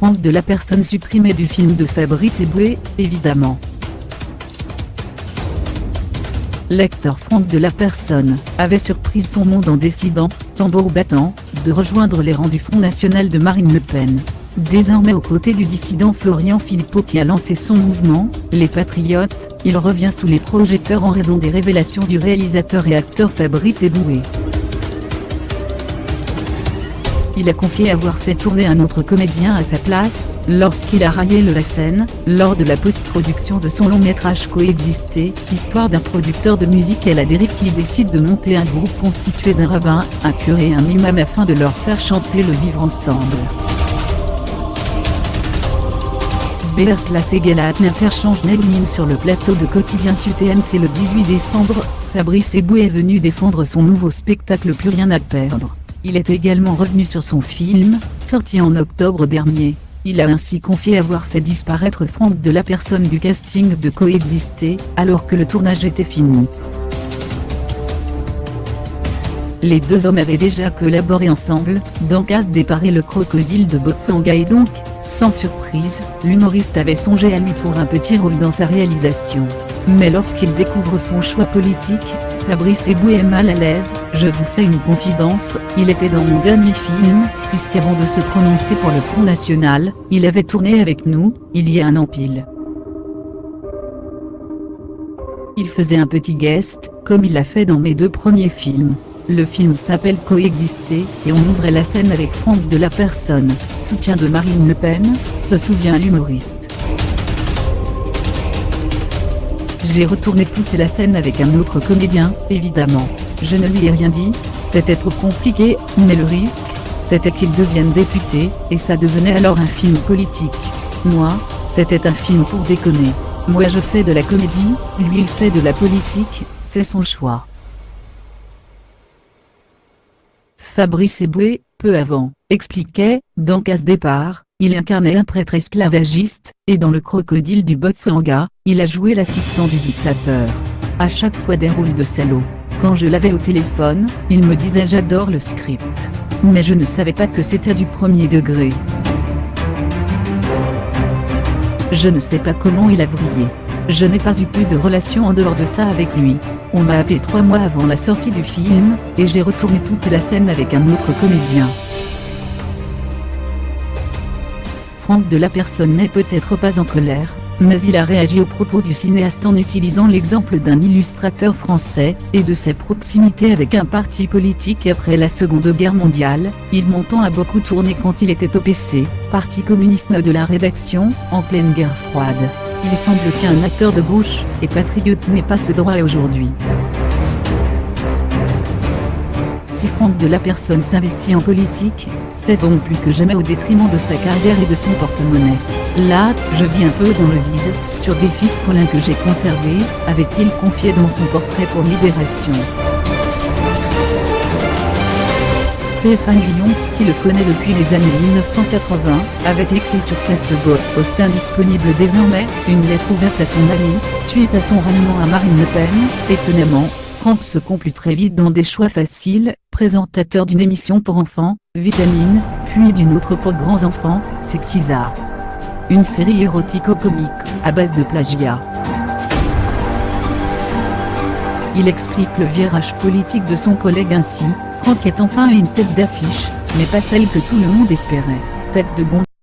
Franck de la Personne supprimé du film de Fabrice Eboué, évidemment. L'acteur Franck de la Personne avait surpris son monde en décidant, tambour battant, de rejoindre les rangs du Front National de Marine Le Pen. Désormais aux côtés du dissident Florian Philippot qui a lancé son mouvement, les Patriotes, il revient sous les projecteurs en raison des révélations du réalisateur et acteur Fabrice Eboué. Il a confié avoir fait tourner un autre comédien à sa place, lorsqu'il a raillé le FN, lors de la post-production de son long-métrage Coexister, histoire d'un producteur de musique à la dérive qui décide de monter un groupe constitué d'un rabbin, un curé et un imam afin de leur faire chanter le vivre ensemble. Bertla Seguela interchange Nelmim sur le plateau de Quotidien Sud TMC le 18 décembre, Fabrice Eboué est venu défendre son nouveau spectacle Plus rien à perdre. Il est également revenu sur son film, sorti en octobre dernier. Il a ainsi confié avoir fait disparaître Franck de la Personne du casting de Coexister, alors que le tournage était fini. Les deux hommes avaient déjà collaboré ensemble, dans Casse Départ et Le Crocodile de Botswana et donc, sans surprise, l'humoriste avait songé à lui pour un petit rôle dans sa réalisation. Mais lorsqu'il découvre son choix politique, Fabrice Eboué est mal à l'aise. Je vous fais une confidence, il était dans mon dernier film, puisqu'avant de se prononcer pour le Front National, il avait tourné avec nous, il y a un an pile. Il faisait un petit guest, comme il l'a fait dans mes deux premiers films. Le film s'appelle Coexister, et on ouvrait la scène avec Franck de la Personne, soutien de Marine Le Pen, se souvient l'humoriste. J'ai retourné toute la scène avec un autre comédien, évidemment. Je ne lui ai rien dit, c'était trop compliqué, mais le risque, c'était qu'il devienne député, et ça devenait alors un film politique. Moi, c'était un film pour déconner. Moi je fais de la comédie, lui il fait de la politique, c'est son choix. Fabrice Eboué, peu avant, expliquait, dans Casse Départ, il incarnait un prêtre esclavagiste, et dans Le Crocodile du Botswana, il a joué l'assistant du dictateur. À chaque fois des rôles de salaud. Quand je l'avais au téléphone, il me disait j'adore le script. Mais je ne savais pas que c'était du premier degré. Je ne sais pas comment il a vrillé. Je n'ai pas eu plus de relation en dehors de ça avec lui. On m'a appelé 3 mois avant la sortie du film, et j'ai retourné toute la scène avec un autre comédien. Franck de la Personne n'est peut-être pas en colère, mais il a réagi aux propos du cinéaste en utilisant l'exemple d'un illustrateur français, et de ses proximités avec un parti politique après la Seconde Guerre mondiale. Il montant a beaucoup tourné quand il était au PC, Parti communiste de la rédaction, en pleine guerre froide. Il semble qu'un acteur de gauche, et patriote n'ait pas ce droit aujourd'hui. Si Franck de la Personne s'investit en politique, c'est donc plus que jamais au détriment de sa carrière et de son porte-monnaie. Là, je vis un peu dans le vide, sur des fils follins que j'ai conservés, avait-il confié dans son portrait pour Libération. Stéphane Guillon, qui le connaît depuis les années 1980, avait écrit sur Facebook, post indisponible désormais, une lettre ouverte à son ami, suite à son ralliement à Marine Le Pen. Étonnamment, Franck se conclut très vite dans des choix faciles, présentateur d'une émission pour enfants, Vitamine, puis d'une autre pour grands enfants, Sexiza. Une série érotico-comique, à base de plagiat. Il explique le virage politique de son collègue ainsi, Franck est enfin une tête d'affiche, mais pas celle que tout le monde espérait. Tête de gondole.